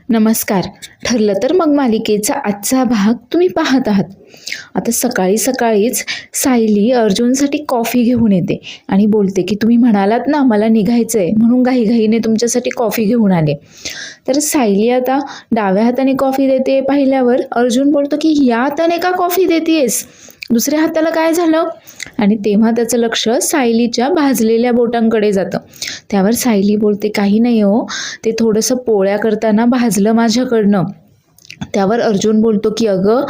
नमस्कार. ठरलं तर मग मालिकेचा आजचा भाग तुम्ही पाहत आहात. आता सकाळी सकाळीच सायली अर्जुनसाठी कॉफी घेऊन येते आणि बोलते की तुम्ही म्हणालात ना मला निघायचं आहे म्हणून घाईघाईने तुमच्यासाठी कॉफी घेऊन आले. तर सायली आता डाव्या हाताने कॉफी देते पाहिल्यावर अर्जुन बोलतो की या हाताने का कॉफी देतेस, दुसऱ्या हाताला काय झालं. आणि तेव्हा त्याचं लक्ष सायलीच्या भाजलेल्या बोटांकडे जातं. त्यावर सायली बोलते काही नाही हो, ते थोडंसं पोळ्या करताना भाजलं माझ्याकडनं. त्यावर अर्जुन बोलतो की अगं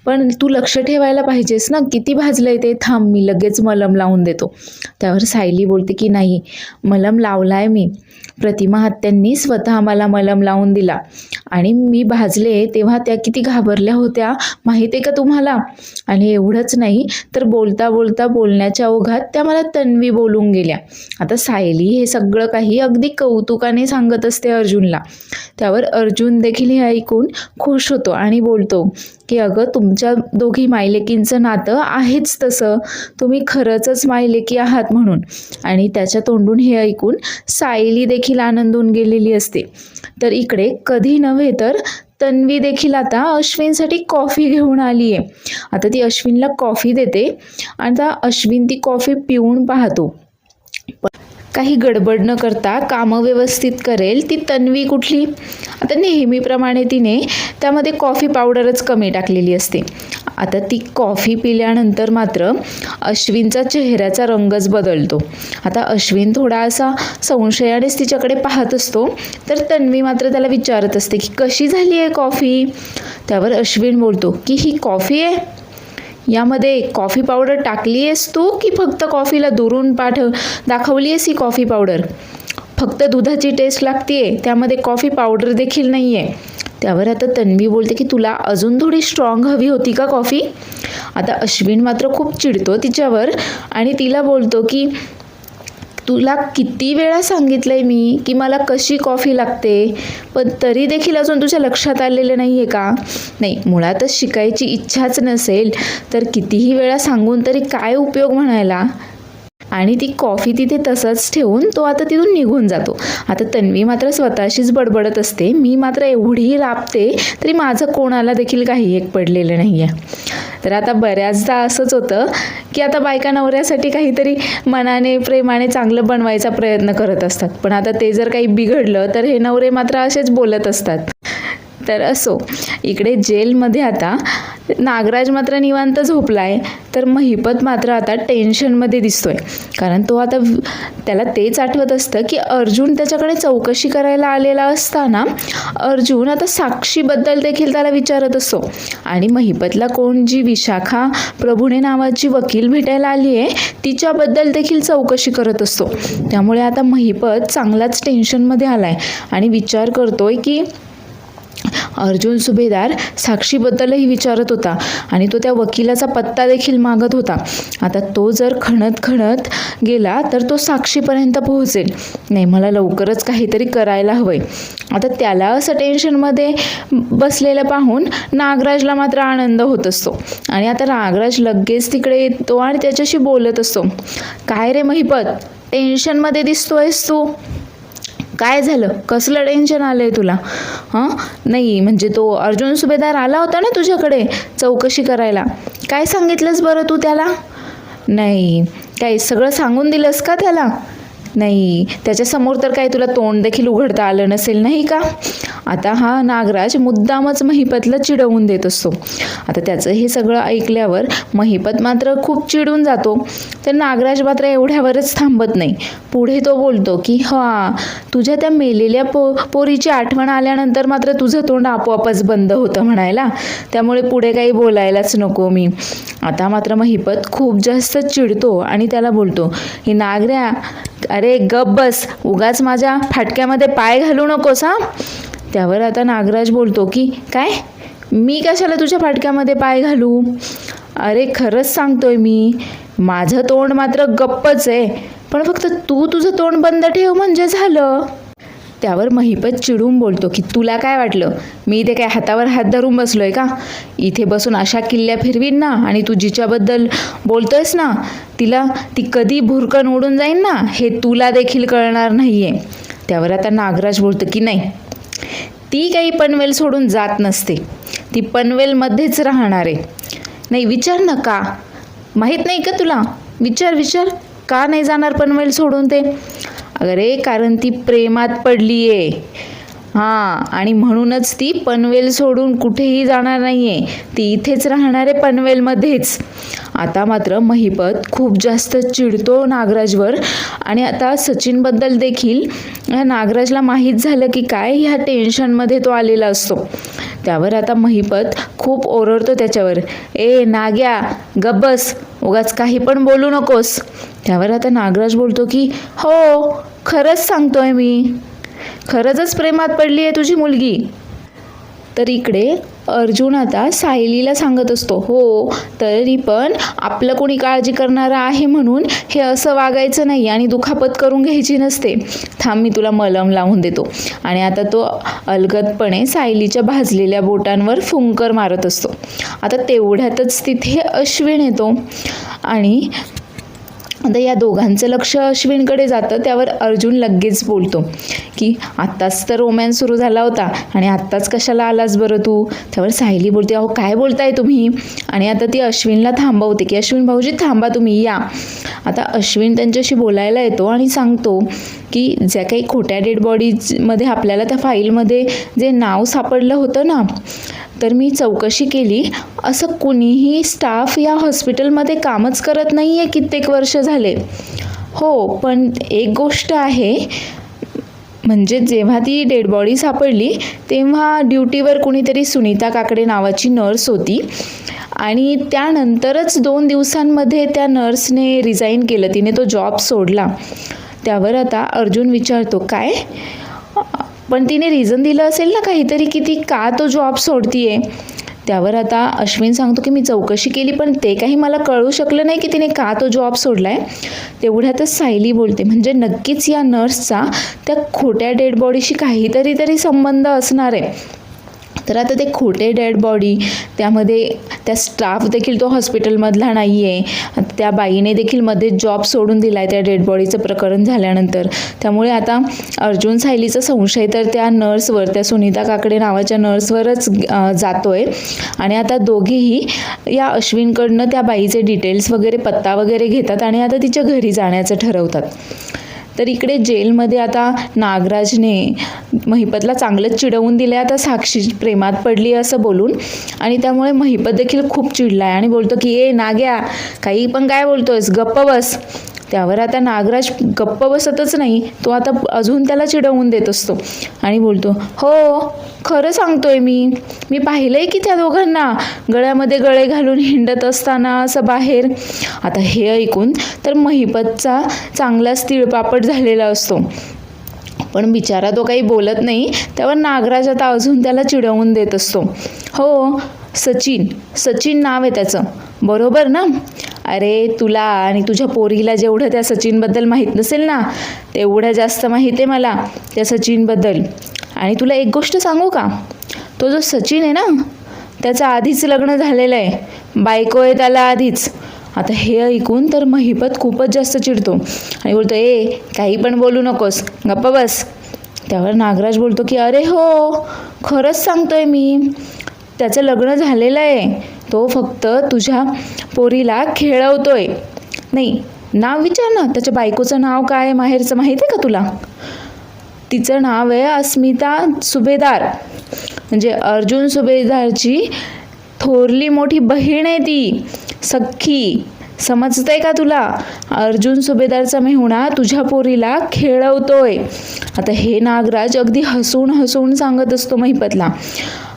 पण तू लक्ष ठेवायला पाहिजेस ना, किती भाजलंय ते, थांब मी लगेच मलम लावून देतो. त्यावर सायली बोलते की नाही, मलम लावलाय मी, प्रतिमा आत्यांनी स्वतः मला मलम लावून दिला आणि मी भाजले तेव्हा त्या किती घाबरल्या होत्या माहिती आहे का तुम्हाला. आणि एवढंच नाही तर बोलता बोलता बोलण्याच्या ओघात त्या मला तन्वी बोलून गेल्या. आता सायली हे सगळं काही अगदी कौतुकाने सांगत असते अर्जुनला. त्यावर अर्जुन देखील हे ऐकून खुश होतो आणि बोलतो की अगं तुमच्या दोघी मायलेकींचं नातं आहेच तसं, तुम्ही खरंच मायलेकी आहात म्हणून. आणि त्याच्या तोंडून हे ऐकून सायली देखील आनंदून गेलेली असते. तर इकडे कधी नव्हे तर तन्वी देखील आता अश्विनसाठी कॉफी घेऊन आली आहे. आता ती अश्विनला कॉफी देते. आता अश्विन ती कॉफी पिऊन पाहतो. काही गडबड न करता कामं व्यवस्थित करेल ती तन्वी कुठली. आता नेहमीप्रमाणे तिने त्यामध्ये कॉफी पावडरच कमी टाकलेली असते. आता ती कॉफी पिल्यानंतर मात्र अश्विनचा चेहऱ्याचा रंगच बदलतो. आता अश्विन थोडा असा संशयानेच तिच्याकडे पाहत असतो. तर तन्वी मात्र त्याला विचारत असते की कशी झाली आहे कॉफी. त्यावर अश्विन बोलतो की ही कॉफी आहे, यामध्ये कॉफी पावडर टाकली आहेस तू की फक्त कॉफीला दुरून दाखवली आहेस ही कॉफी पावडर. फक्त दुधाची टेस्ट लागतीये, त्यामध्ये कॉफी पावडर देखील नाही आहे. त्यावर आता तन्वी बोलते की तुला अजून थोडी स्ट्रॉंग हवी होती का कॉफी. आता अश्विन मात्र खूप चिडतो तिच्यावर आणि तिला बोलतो की तुला किती वेळा सांगितलंय मी की मला कशी कॉफी लागते, पण तरी देखील अजून तुझ्या लक्षात आलेलं नाही आहे का. नाही, मुळातच शिकायची इच्छाच नसेल तर कितीही वेळा सांगून तरी काय उपयोग म्हणायला. आणि ती कॉफी तिथे तसंच ठेवून तो आता तिथून निघून जातो. आता तन्वी मात्र स्वतःशीच बडबडत असते, मी मात्र एवढी राबते तरी माझं कोणाला देखील काही एक पडलेलं नाही आहे. तर आता बऱ्याचदा असंच होतं की आता बायका नवऱ्यासाठी काहीतरी मनाने प्रेमाने चांगलं बनवायचा प्रयत्न करत असतात, पण आता ते जर काही बिघडलं तर हे नवरे मात्र असेच बोलत असतात. तर असो, इकडे जेलमध्ये आता नागराज मात्र निवांत झोपलाय. तर महिपत मात्र आता टेन्शनमध्ये दिसतोय, कारण तो आता त्याला तेच आठवत असतं की अर्जुन त्याच्याकडे चौकशी करायला आलेला असताना अर्जुन आता साक्षीबद्दल देखील त्याला विचारत असतो. आणि महिपतला कोण जी विशाखा प्रभुणे नावाची वकील भेटायला आली आहे तिच्याबद्दल देखील चौकशी करत असतो. त्यामुळे आता महिपत चांगलाच टेन्शनमध्ये आलाय आणि विचार करतोय की अर्जुन सुभेदार साक्षीबद्दलही विचारत होता आणि तो त्या वकिलाचा पत्ता देखील मागत होता. आता तो जर खणत गेला तर तो साक्षीपर्यंत पोहोचेल. नाही, मला लवकरच काहीतरी करायला हवंय. आता त्याला असं टेन्शनमध्ये बसलेलं पाहून नागराजला मात्र आनंद होत असतो आणि आता नागराज लगेच तिकडे येतो आणि त्याच्याशी बोलत असतो. काय रे महिपत, टेन्शनमध्ये दिसतोयस तू, काय झालं, कसलं टेन्शन आलं आहे तुला. नाही म्हणजे तो अर्जुन सुभेदार आला होता ना तुझ्याकडे चौकशी करायला, काय सांगितलंस बरं तू त्याला. नाही, काय सगळं सांगून दिलंस का त्याला. नाही, त्याच्यासमोर तर काही तुला तोंड देखील उघडता आलं नसेल नाही का. आता हा नागराज मुद्दामच महिपतला चिडवून देत असतो. आता त्याचं हे सगळं ऐकल्यावर महिपत मात्र खूप चिडून जातो. तर नागराज मात्र एवढ्यावरच थांबत नाही. पुढे तो बोलतो की तुझ्या त्या मेलेल्या पोरीची आठवण आल्यानंतर मात्र तुझं तोंड आपोआपच बंद होतं म्हणायला, त्यामुळे पुढे काही बोलायलाच नको मी. आता मात्र महिपत खूप जास्त चिडतो आणि त्याला बोलतो, हे नागऱ्या, अरे गप बस, उगाच माझ्या फाटक्यामध्ये पाय घालू नकोस हा. त्यावर आता नागराज बोलतो की काय, मी कशाला तुझ्या फाटक्यामध्ये पाय घालू. अरे खरंच सांगतोय मी, माझं तोंड मात्र गप्पच आहे, पण फक्त तू तुझं तोंड बंद ठेव म्हणजे झालं. त्यावर महिपत चिडून बोलतो की तुला काय वाटलं, मी इथे काय हातावर हात धरून बसलोय का. इथे बसून अशा किल्ल्या फिरवीन ना, आणि तू जिच्याबद्दल बोलतोयस ना ती कधी भुरकन उडून जाईन ना, हे तुला देखील कळणार नाहीये. त्यावर आता नागराज बोलतो की नाही, ती काही पनवेल सोडून जात नसते, ती पनवेलमध्येच राहणार आहे. नाही विचार ना का, माहीत नाही का तुला? विचार विचार, का नाही जाणार पनवेल सोडून ते? अरे कारण ती प्रेमात पडली आहे. हां, आणि म्हणूनच ती पनवेल सोडून कुठेही जाणार नाही आहे, ती इथेच राहणार आहे पनवेलमध्येच. आता मात्र महिपत खूप जास्त चिडतो नागराजवर. आणि आता सचिनबद्दल देखील नागराजला माहीत झालं की काय ह्या टेन्शनमध्ये तो आलेला असतो. त्यावर आता महिपत खूप ओरडतो त्याच्यावर, ए नाग्या गप्प बस, उगाच काही पण बोलू नकोस. त्यावर आता नागराज बोलतो की हो, खरंच सांगतोय मी, खरंच प्रेमात पडली आहे तुझी मुलगी. तर इकडे अर्जुन आता सायलीला सांगत असतो, हो तरी पण आपलं कोणी काळजी करणारं आहे म्हणून हे असं वागायचं नाही आणि दुखापत करून घ्यायची नसते. थांब मी तुला मलम लावून देतो. आणि आता तो अलगदपणे सायलीच्या भाजलेल्या बोटांवर फुंकर मारत असतो. आता तेवढ्यातच तिथे अश्विन येतो आणि आता या दोघांचं लक्ष अश्विनकडे जातं. त्यावर अर्जुन लगेच बोलतो की आत्ताच तर रोमॅन्स सुरू झाला होता आणि आत्ताच कशाला आलास बरं तू? त्यावर सायली बोलते, अहो काय बोलताय तुम्ही? आणि आता ती अश्विनला थांबवते की अश्विन भाऊजी थांबा, तुम्ही या. आता अश्विन त्यांच्याशी बोलायला येतो आणि सांगतो की ज्या काही खोट्या डेड बॉडीजमध्ये आपल्याला त्या फाईलमध्ये जे नाव सापडलं होतं ना, तर मी चौकशी केली, असं कुणीही स्टाफ या हॉस्पिटलमध्ये कामच करत नाही आहे कित्येक वर्ष झाले. हो पण एक गोष्ट आहे, म्हणजे जेव्हा ती डेड बॉडी सापडली तेव्हा ड्युटीवर कुणीतरी सुनीता काकडे नावाची नर्स होती आणि त्यानंतरच 2 दिवसांमध्ये त्या नर्सने रिझाईन केलं, तिने तो जॉब सोडला. त्यावर आता अर्जुन विचारतो, काय? पण तिने रिझन दिलं असेल ना काहीतरी की ती का तो जॉब सोडतीये? त्यावर आता अश्विन सांगतो की मी चौकशी केली पण ते काही मला कळू शकलं नाही की तिने का तो जॉब सोडलाय. तेवढ्यातच सायली बोलते, म्हणजे नक्कीच या नर्सचा त्या खोट्या डेड बॉडीशी काहीतरी संबंध असणार आहे. तर आता ते खोटे डेड बॉडी, त्यामध्ये त्या स्टाफ देखील तो हॉस्पिटलमधला नाही आहे, त्या बाईने देखील मध्ये जॉब सोडून दिला आहे त्या डेड बॉडीचं प्रकरण झाल्यानंतर. त्यामुळे आता अर्जुन सायलीचा संशय तर त्या नर्सवर, त्या सुनीता काकडे नावाच्या नर्सवरच जातोय. आणि आता दोघेही या अश्विनकडनं त्या बाईचे डिटेल्स वगैरे, पत्ता वगैरे घेतात आणि आता तिच्या घरी जाण्याचं ठरवतात. तर इकडे जेलमध्ये आता नागराजने महिपतला चांगलंच चिडवून दिलं आहे आता साक्षी प्रेमात पडली असं बोलून. आणि त्यामुळे महिपत देखील खूप चिडला आहे आणि बोलतो की ए नाग्या, काही पण काय बोलतोयस, गप्प बस. त्यावर आता नागराज गप्प बसतच नाही, तो आता अजून त्याला चिडवून देत असतो आणि बोलतो, हो खरं सांगतोय मी पाहिलंय की त्या दोघांना गळ्यामध्ये गळे घालून हिंडत असताना असं बाहेर. आता हे ऐकून तर महिपतचा चांगलाच तिळपापड झालेला असतो, पण बिचारा तो काही बोलत नाही. त्यावर नागराज आता अजून त्याला चिडवून देत असतो, हो सचिन नाव आहे त्याचं, बरोबर ना? अरे तुला आणि तुझ्या पोरीला जेवढं त्या सचिनबद्दल माहीत नसेल ना, तेवढं जास्त माहीत आहे मला त्या सचिनबद्दल. आणि तुला एक गोष्ट सांगू का, तो जो सचिन आहे ना, त्याचं आधीच लग्न झालेलं आहे, बायको आहे त्याला आधीच. आता हे ऐकून तर महिपत खूपच जास्त चिडतो आणि बोलतो, ए काही पण बोलू नकोस, गप्प बस. त्यावर नागराज बोलतो की अरे हो खरंच सांगतोय मी, त्याचं लग्न झालेलं आहे, तो फक्त तुझ्या पोरीला खेळवतोय. नाही नाव विचार ना, त्याच्या बायकोचं नाव काय आहे माहेरचं माहिती आहे का तुला? तिचं नाव आहे अस्मिता सुभेदार, म्हणजे अर्जुन सुभेदारची थोरली मोठी बहीण आहे ती, सख्खी. समजतंय का तुला? अर्जुन सुभेदारचा मेहुणा तुझ्या पोरीला खेळवतोय. आता हे नागराज अगदी हसून सांगत असतो महिपतला.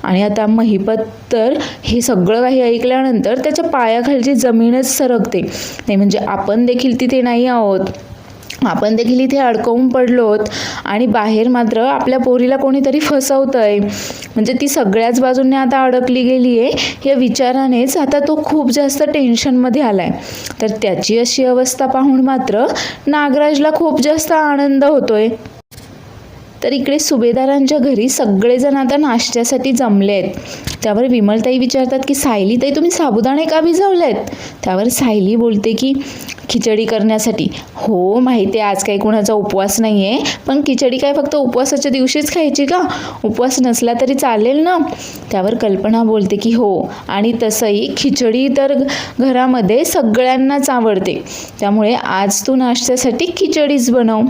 आणि आता महिपत तर हे सगळं काही ऐकल्यानंतर त्याच्या पायाखालची जमीनच सरकते. नाही म्हणजे आपण देखील तिथे नाही आहोत, आपण देखील इथे अडकवून पडलोत आणि बाहेर मात्र आपल्या पोरीला कोणीतरी फसवतंय, म्हणजे ती सगळ्याच बाजूंनी आता अडकली गेली आहे या विचारानेच आता तो खूप जास्त टेन्शनमध्ये आलाय. तर त्याची अशी अवस्था पाहून मात्र नागराजला खूप जास्त आनंद होतोय. तर इकडे सुभेदारांच्या घरी सगळेजण आता नाश्त्यासाठी जमले आहेत. त्यावर विमलताई विचारतात की सायलीताई, तुम्ही साबुदाणे का भिजवलेत? त्यावर सायली बोलते की खिचडी करण्यासाठी. हो माहिती आहे, आज काही कोणाचा उपवास नाही आहे, पण खिचडी काय फक्त उपवासाच्या दिवशीच खायची का? उपवास नसला तरी चालेल ना? त्यावर कल्पना बोलते की हो, आणि तसंही खिचडी तर घरामध्ये सगळ्यांनाच आवडते, त्यामुळे आज तू नाश्त्यासाठी खिचडीच बनव.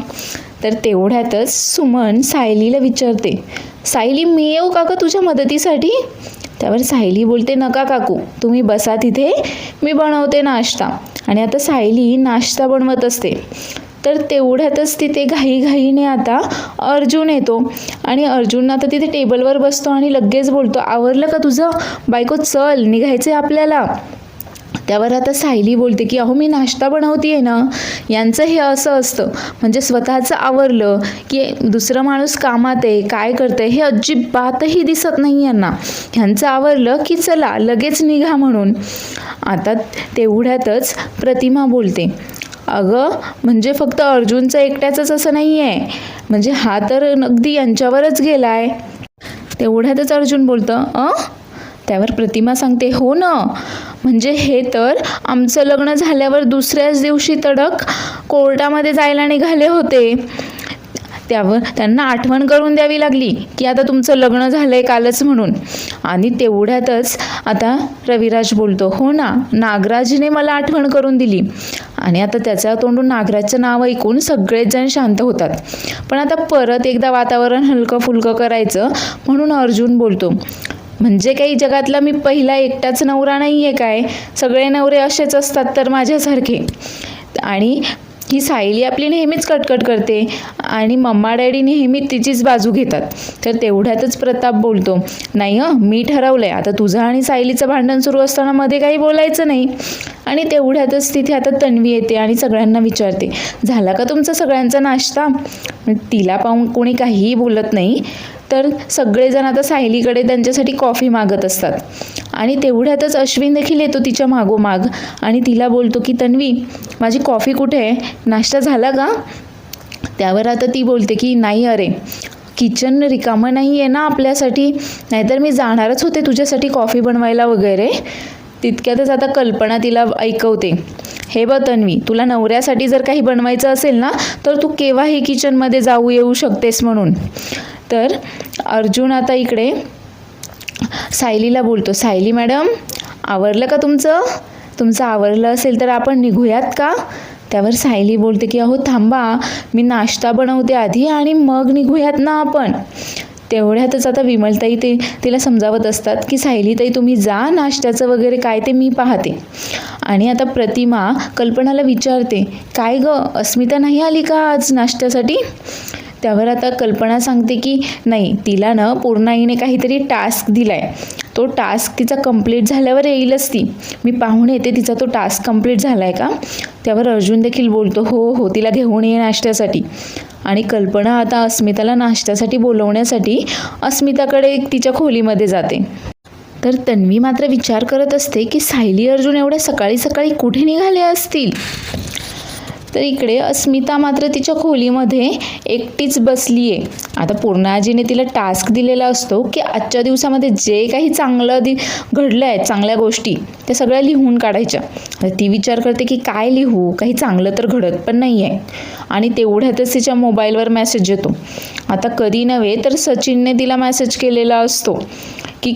तर तेवढ्यातच सुमन सायलीला विचारते, सायली मी येऊ का गं तुझ्या मदतीसाठी? त्यावर सायली बोलते, नका काकू, तुम्ही बसा तिथे, मी बनवते नाश्ता. आणि आता सायली नाश्ता बनवत असते. तर तेवढ्यातच तिथे घाईघाईने आता अर्जुन येतो आणि अर्जुन आता तिथे टेबलवर बसतो आणि लगेच बोलतो, आवरलं का तुझं? बायको चल, निघायचं आहे आपल्याला. त्यावर आता सायली बोलते की अहो मी नाश्ता बनवते ना. यांचं हे असं असतं, म्हणजे स्वतःचं आवरलं की दुसरं माणूस कामात आहे, काय करतं हे अजिबातही दिसत नाही यांना. ह्यांचं आवरलं की चला लगेच निघा म्हणून. आता तेवढ्यातच प्रतिमा बोलते, अगं म्हणजे फक्त अर्जुनचं एकट्याचंच असं नाही आहे, म्हणजे हा तर अगदी यांच्यावरच गेला आहे. तेवढ्यातच अर्जुन बोलतं त्यावर प्रतिमा सांगते, हो ना, म्हणजे हे तर आमचं लग्न झाल्यावर दुसऱ्याच दिवशी तडक कोर्टामध्ये जायला निघाले होते. त्यावर त्यांना आठवण करून द्यावी लागली की आता तुमचं लग्न झालंय कालच म्हणून. आणि तेवढ्यातच आता रविराज बोलतो, हो ना, नागराजने मला आठवण करून दिली. आणि आता त्याच्या तोंडून नागराजचं नाव ऐकून सगळेच जण शांत होतात. पण आता परत एकदा वातावरण हलकं फुलकं करायचं म्हणून अर्जुन बोलतो, म्हणजे काही जगातला मी पहिला एकटाच नवरा नाही आहे काय? सगळे नवरे असेच असतात तर माझ्यासारखे. आणि ही सायली आपली नेहमीच कटकट करते आणि मम्मा डॅडी नेहमी तिचीच बाजू घेतात. तर तेवढ्यातच प्रताप बोलतो, नाही मी ठरवलं आहे, आता तुझं आणि सायलीचं भांडण सुरू असताना मध्ये काही बोलायचं नाही. आणि तेवढ्यातच तिथे आता तन्वी येते आणि सगळ्यांना विचारते, झाला का तुमचा सगळ्यांचा नाश्ता? तिला पाहून कोणी काहीही बोलत नाही. तर सगळेजण आता सायलीकडे त्यांच्यासाठी कॉफी मागत असतात. आणि तेवढ्यातच अश्विन देखील येतो तिच्या मागोमाग आणि तिला बोलतो की तन्वी, माझी कॉफी कुठे आहे? नाश्ता झाला का? त्यावर आता ती बोलते की नाही, अरे किचन रिकामं नाही आहे ना आपल्यासाठी, नाहीतर मी जाणारच होते तुझ्यासाठी कॉफी बनवायला वगैरे. तितक्यातच आता कल्पना तिला ऐकवते, हे बघ तन्वी, तुला नवऱ्यासाठी जर काही बनवायचं असेल ना तर तू केव्हाही किचनमध्ये जाऊ येऊ शकतेस म्हणून. तर अर्जुन आता इकडे सायलीला बोलतो, सायली मॅडम आवरलं का तुमचं आवरलं असेल तर आपण निघूयात का? त्यावर सायली बोलते की अहो थांबा, मी नाश्ता बनवते आधी आणि मग निघूयात ना आपण. तेवढ्यातच आता विमलताई तिला समजावत असतात की सायलीताई तुम्ही जा, नाश्त्याचं वगैरे काय ते मी पाहते. आणि आता प्रतिमा कल्पनाला विचारते, काय गं अस्मिता नाही आली का आज नाश्त्यासाठी? त्यावर आता कल्पना सांगते की नाही, तिला ना पूर्णाईने काहीतरी टास्क दिला आहे, तो टास्क तिचा कंप्लीट झाल्यावर येईलच ती, मी पाहून येते तिचा तो टास्क कंप्लीट झाला आहे का. त्यावर अर्जुन देखील बोलतो, हो तिला घेऊन ये नाश्त्यासाठी. आणि कल्पना आता अस्मिताला नाश्त्यासाठी बोलवण्यासाठी अस्मिताकडे तिच्या खोलीमध्ये जाते. तर तन्वी मात्र विचार करत असते की सायली अर्जुन एवढ्या सकाळी सकाळी कुठे निघाले असतील. तर इकडे अस्मिता मात्र तिच्या खोलीमध्ये एकटीच बसली आहे. आता पूर्णाजीने तिला टास्क दिलेला असतो की आजच्या दिवसामध्ये जे काही चांगलं घडलं आहे, चांगल्या गोष्टी, त्या सगळ्या लिहून काढायच्या. ती विचार करते की काय लिहू, काही चांगलं तर घडत पण नाही आहे. आणि तेवढ्यातच तिच्या मोबाईलवर मेसेज येतो. आता कधी नव्हे तर सचिनने तिला मेसेज केलेला असतो की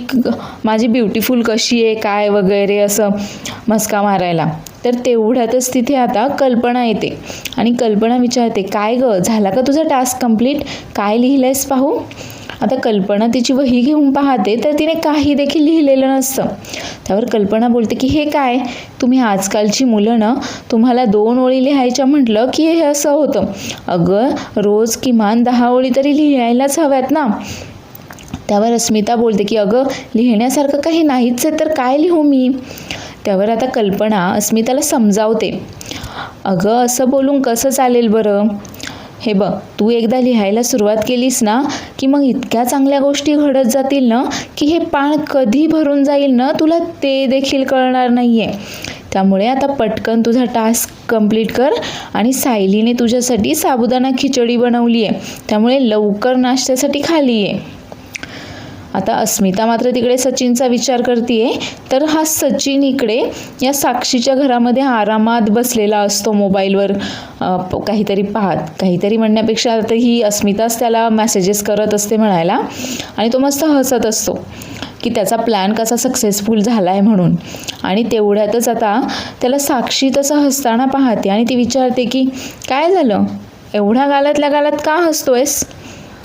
माझी ब्युटिफुल कशी आहे काय वगैरे असं मस्का मारायला. तर तेवढ्यातच तिथे आता कल्पना येते आणि कल्पना विचारते, काय गं झाला का तुझा टास्क कंप्लीट, काय लिहिलंयस पाहू. आता कल्पना तिची वही घेऊन पाहते तर तिने काही देखील लिहिलेलं नसतं. त्यावर कल्पना बोलते की हे काय, तुम्ही आजकालची मुलं ना, तुम्हाला 2 ओळी लिहायच्या म्हटलं की हे असं होतं. अगं रोज किमान 10 ओळी तरी लिहायलाच हव्यात ना. त्यावर अस्मिता बोलते की अगं लिहिण्यासारखं काही नाहीच आहे तर काय लिहू मी. त्यावर आता कल्पना अस्मिताला समजावते, अगं असं बोलून कसं चालेल बरं, हे बघ तू एकदा लिहायला सुरुवात केलीस ना की मग इतक्या चांगल्या गोष्टी घडत जातील ना की हे पान कधी भरून जाईल ना तुला ते देखील कळणार नाही आहे. त्यामुळे आता पटकन तुझा टास्क कंप्लीट कर आणि सायलीने तुझ्यासाठी साबुदाणा खिचडी बनवली आहे, त्यामुळे लवकर नाश्त्यासाठी खाली ये. आता अस्मिता मात्र तिकडे सचिनचा विचार करतीये. तर हा सचिन इकडे या साक्षीच्या घरामध्ये आरामात बसलेला असतो, मोबाईलवर काहीतरी पाहत. काहीतरी म्हणण्यापेक्षा आता ही अस्मिताच त्याला मेसेजेस करत असते म्हणायला, आणि तो मस्त हसत असतो की त्याचा प्लॅन कसा सक्सेसफुल झाला आहे म्हणून. आणि तेवढ्यातच आता त्याला साक्षी तसं हसताना पाहते आणि ती विचारते की काय झालं, एवढ्या गालातल्या गालात का हसतोयस?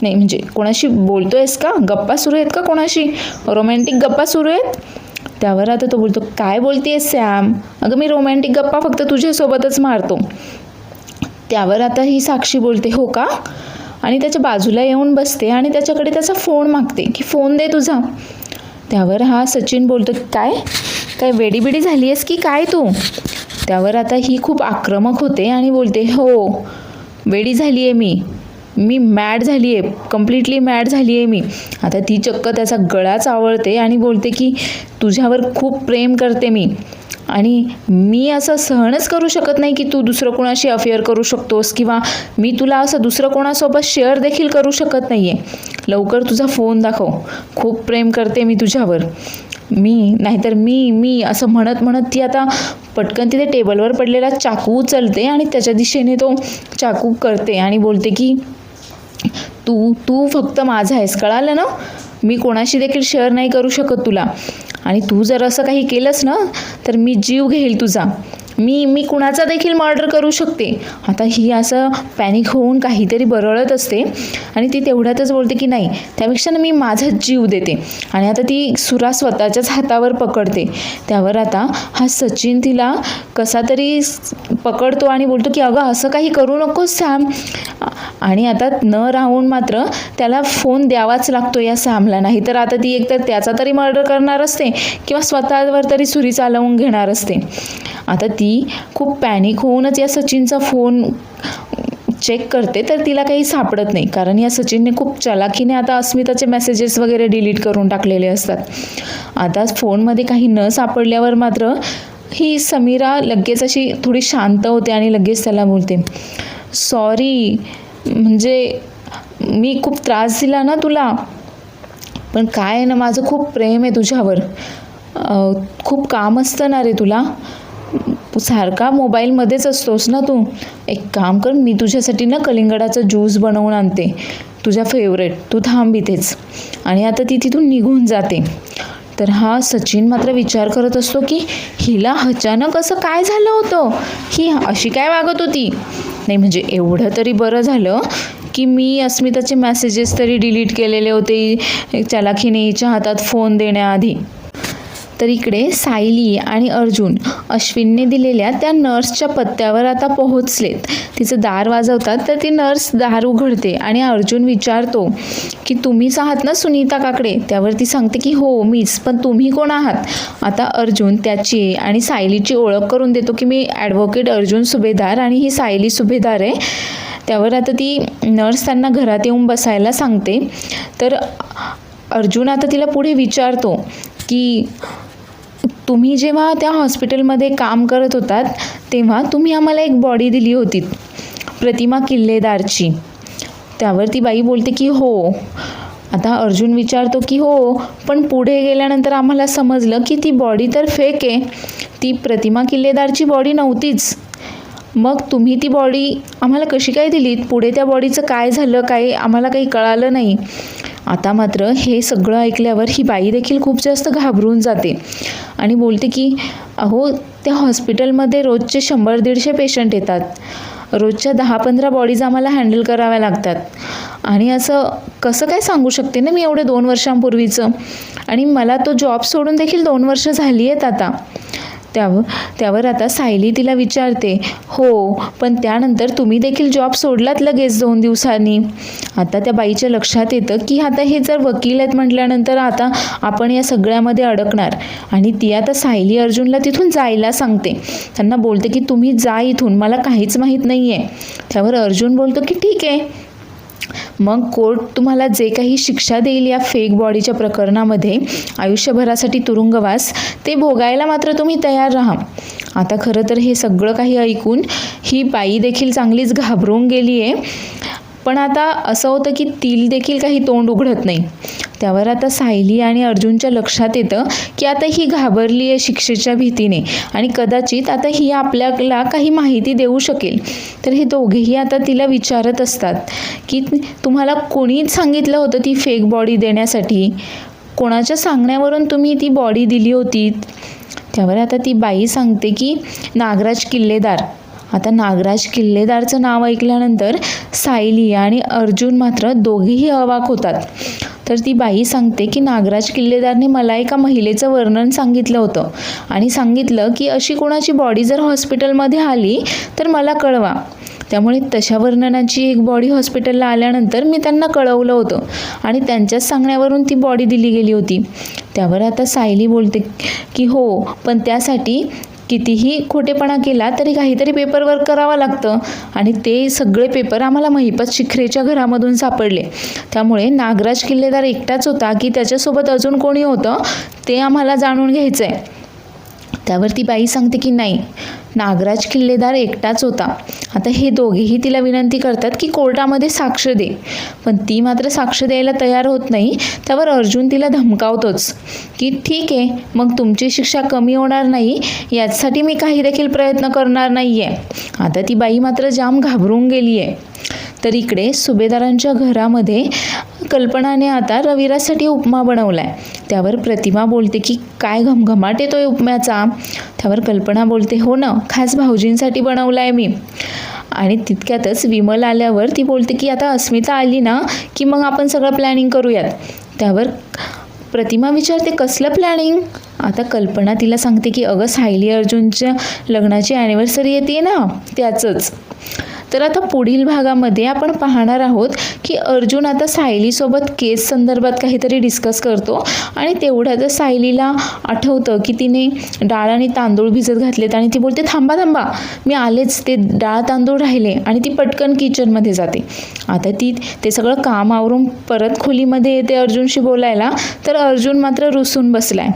नाही म्हणजे कोणाशी बोलतोयस का, गप्पा सुरू आहेत का, कोणाशी रोमॅन्टिक गप्पा सुरू आहेत? त्यावर आता तो बोलतो, काय बोलतेस सॅम, अगं मी रोमॅन्टिक गप्पा फक्त तुझ्यासोबतच मारतो. त्यावर आता ही साक्षी बोलते, हो का, आणि त्याच्या बाजूला येऊन बसते आणि त्याच्याकडे त्याचा फोन मागते की फोन दे तुझा. त्यावर हा सचिन बोलतो, काय काय वेडीबिडी झाली आहेस की काय तू? त्यावर आता ही खूप आक्रमक होते आणि बोलते, हो वेडी झाली आहे मी मॅड झाली आहे, कम्प्लिटली मॅड झाली आहे मी. आता ती चक्क त्याचा गळा चावळते आणि बोलते की तुझ्यावर खूप प्रेम करते मी, आणि मी असं सहनच करू शकत नाही की तू दुसरं कोणाशी अफेअर करू शकतोस, किंवा मी तुला असं दुसरं कोणासोबत शेअर देखील करू शकत नाही आहे. लवकर तुझा फोन दाखव, खूप प्रेम करते मी तुझ्यावर, नाहीतर मी असं म्हणत म्हणत ती आता पटकन तिथे टेबलवर पडलेला चाकू उचलते आणि त्याच्या दिशेने तो चाकू करते आणि बोलते की तू फक्त माझा आहेस, कळालं ना, मी कोणाशी देखील शेअर नाही करू शकत तुला, आणि तू जर असं काही केलंस ना तर मी जीव घेईल तुझा, मी कुणाचा देखील मर्डर करू शकते. आता ही असं पॅनिक होऊन काहीतरी बरळत असते आणि ती तेवढ्यातच बोलते की नाही, त्यापेक्षा ना मी माझाच जीव देते, आणि आता ती सुरा स्वतःच्याच हातावर पकडते. त्यावर आता हा सचिन तिला कसा तरी पकडतो आणि बोलतो की अगं असं काही करू नकोस सॅम, आणि आता न राहून मात्र त्याला फोन द्यावाच लागतो या सॅमला, नाही तर आता ती एकतर त्याचा तरी मर्डर करणार असते किंवा स्वतःवर तरी सुरी चालवून घेणार असते. आता ती खूप पॅनिक होऊनच या सचिनचा फोन चेक करते, तर तिला काही सापडत नाही, कारण या सचिनने खूप चलाखीने आता अस्मिताचे मेसेजेस वगैरे डिलीट करून टाकलेले असतात. आता फोनमध्ये काही न सापडल्यावर मात्र ही समीरा लगेच अशी थोडी शांत होते आणि लगेच त्याला बोलते, सॉरी, म्हणजे मी खूप त्रास दिला ना तुला, पण काय आहे ना, माझं खूप प्रेम आहे तुझ्यावर, खूप काम असतं ना रे तुला, सारखा मोबाईलमध्येच असतोस ना तू, एक काम कर, मी तुझ्यासाठी ना कलिंगडाचा ज्यूस बनवून आणते, तुझ्या फेवरेट, तू थांब इथेच. आणि आता ती तिथून निघून जाते. तर हा सचिन मात्र विचार करत असतो की हिला अचानक असं काय झालं होतं, ही अशी काय वागत होती. नाही म्हणजे एवढं तरी बरं झालं की मी अस्मिताचे मेसेजेस तरी डिलीट केलेले होते चलाखीने हिच्या हातात फोन देण्याआधी. तर इकडे सायली आणि अर्जुन अश्विनने दिलेल्या त्या नर्सच्या पत्त्यावर आता पोहोचलेत. तिचं दार वाजवतात, तर ती नर्स दार उघडते आणि अर्जुन विचारतो की तुम्हीच आहात ना सुनीता काकडे? त्यावर ती सांगते की हो मीच, पण तुम्ही कोण आहात? आता अर्जुन त्याची आणि सायलीची ओळख करून देतो की मी ॲडव्होकेट अर्जुन सुभेदार आणि ही सायली सुभेदार आहे. त्यावर आता ती नर्स त्यांना घरात येऊन बसायला सांगते. तर अर्जुन आता तिला पुढे विचारतो की तुम्ही जेव्हा त्या हॉस्पिटलमध्ये काम करत होतात तेव्हा तुम्ही आम्हाला एक बॉडी दिली होती प्रतिमा किल्लेदारची. त्यावर ती बाई बोलते की हो. आता अर्जुन विचारतो की हो, पण पुढे गेल्यानंतर आम्हाला समजलं की ती बॉडी तर फेक आहे, ती प्रतिमा किल्लेदारची बॉडी नव्हतीच. मग तुम्ही ती बॉडी आम्हाला कशी काय दिलीत? पुढे त्या बॉडीचं काय झालं, काय आम्हाला काही कळालं नाही. आता मात्र हे सगळं ऐकल्यावर ही बाई देखील खूप जास्त घाबरून जाते आणि बोलते की अहो, त्या हॉस्पिटलमध्ये रोजचे 100-150 पेशंट येतात, रोजच्या 10-15 बॉडीज आम्हाला हँडल कराव्या लागतात, आणि असं कसं काय सांगू शकते ना मी एवढे 2 वर्षांपूर्वीचं, आणि मला तो जॉब सोडून देखील 2 वर्ष झाली आहेत आता. त्यावर आता सायली तिला विचारते हो, पण त्यानंतर तुम्ही देखील जॉब सोडलात लगेच 2 दिवसांनी. आता त्या बाईच्या लक्षात येतं की आता हे जर वकील आहेत म्हटल्यानंतर आता आपण या सगळ्यामध्ये अडकणार, आणि ती आता सायली अर्जुनला तिथून जायला सांगते. त्यांना बोलते की तुम्ही जा इथून, मला काहीच माहीत नाही आहे. त्यावर अर्जुन बोलतो की ठीक आहे, मग कोर्ट तुम्हाला जे काही शिक्षा देईल या फेक बॉडीच्या प्रकरणामध्ये, आयुष्यभरासाठी तुरुंगवास, ते भोगायला मात्र तुम्ही तयार राहा. आता खरं तर हे सगळं काही ऐकून ही बाई देखील चांगलीच घाबरून गेली आहे. पण आता असं होतं की तिला देखील काही तोंड उघडत नाही. त्यावर आता सायली आणि अर्जुनच्या लक्षात येतं की आता ही घाबरली आहे शिक्षेच्या भीतीने आणि कदाचित आता ही आपल्याला काही माहिती देऊ शकेल. तर हे दोघेही आता तिला विचारत असतात की तुम्हाला कोणी सांगितलं होतं ती फेक बॉडी देण्यासाठी? कोणाच्या सांगण्यावरून तुम्ही ती बॉडी दिली होती? त्यावर आता ती बाई सांगते की नागराज किल्लेदार. आता नागराज किल्लेदारचं नाव ऐकल्यानंतर सायली आणि अर्जुन मात्र दोघेही अवाक होतात. तर ती बाई सांगते की नागराज किल्लेदारने मला एका महिलेचं वर्णन सांगितलं होतं आणि सांगितलं की अशी कोणाची बॉडी जर हॉस्पिटलमध्ये आली तर मला कळवा. त्यामुळे तशा वर्णनाची एक बॉडी हॉस्पिटलला आल्यानंतर मी त्यांना कळवलं होतं आणि त्यांच्याच सांगण्यावरून ती बॉडी दिली गेली होती. त्यावर आता सायली बोलते की हो, पण त्यासाठी कितीही खोटेपणा केला तरी काहीतरी पेपरवर्क करावं लागतं आणि ते सगळे पेपर आम्हाला महिपत शिखरेच्या घरामधून सापडले. त्यामुळे नागराज किल्लेदार एकटाच होता की त्याच्यासोबत अजून कोणी होतं ते आम्हाला जाणून घ्यायचं आहे. त्यावर ती बाई सांगते की नाही, नागराज किल्लेदार एकटाच होता. आता हे दोघेही तिला विनंती करतात की कोर्टामध्ये साक्ष दे, पण ती मात्र साक्ष द्यायला तयार होत नाही. त्यावर अर्जुन तिला धमकावतोच की ठीक आहे, मग तुमची शिक्षा कमी होणार नाही यासाठी मी काही देखील प्रयत्न करणार नाही आहे. आता ती बाई मात्र जाम घाबरून गेली आहे. तर इकडे सुभेदारांच्या घरामध्ये कल्पनाने आता रविराजसाठी उपमा बनवलाय. त्यावर प्रतिमा बोलते की काय घमघमाट येतोय उपम्याचा. त्यावर कल्पना बोलते हो ना, खास भाऊजींसाठी बनवलाय मी. आणि तितक्यातच विमल आल्यावर ती बोलते की आता अस्मिता आली ना की मग आपण सगळं प्लॅनिंग करूयात. त्यावर प्रतिमा विचारते कसलं प्लॅनिंग. आता कल्पना तिला सांगते की अगं सायली अर्जुनच्या लग्नाची ॲनिव्हर्सरी येते ना, त्याचंच. तर आता पुढील भागामध्ये आपण पाहणार आहोत की अर्जुन आता सायलीसोबत केस संदर्भात काहीतरी डिस्कस करतो आणि तेवढ्यातच सायलीला आठवतं की तिने डाळ आणि तांदूळ भिजत घातलेत आणि ती बोलते थांबा थांबा, मी आलेच, ते डाळ तांदूळ राहिले. आणि ती पटकन किचनमध्ये जाते. आता ती ते सगळं काम आवरून परत खोलीमध्ये येते अर्जुनशी बोलायला. तर अर्जुन मात्र रुसून बसलाय.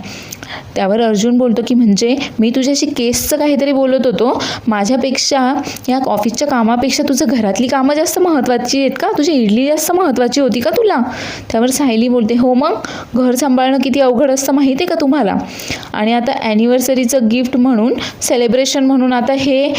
त्यावर अर्जुन बोलतो की म्हणजे मी तुझ्याशी केसचं काहीतरी बोलत होतो, माझ्यापेक्षा या ऑफिसच्या कामापेक्षा तुझं घरातली कामं जास्त महत्त्वाची आहेत का? तुझी इडली जास्त महत्त्वाची होती का तुला? त्यावर सायली बोलते हो, मग घर सांभाळणं किती अवघड असतं माहिती आहे का तुम्हाला? आणि आता ॲनिव्हर्सरीचं गिफ्ट म्हणून, सेलिब्रेशन म्हणून आता हे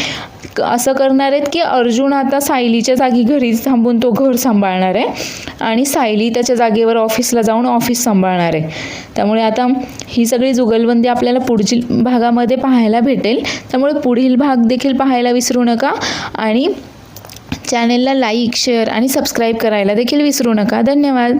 असं करणार आहेत की अर्जुन आता सायलीच्या जागी घरी थांबून तो घर सांभाळणार आहे आणि सायली त्याच्या जागेवर ऑफिसला जाऊन ऑफिस सांभाळणार आहे. त्यामुळे आता ही सगळी जुगलबंदी आपल्याला पुढील भागामध्ये पाहायला भेटेल. त्यामुळे पुढील भाग देखील पाहायला विसरू नका आणि चॅनेलला लाईक, शेअर आणि सबस्क्राईब करायला देखील विसरू नका. धन्यवाद.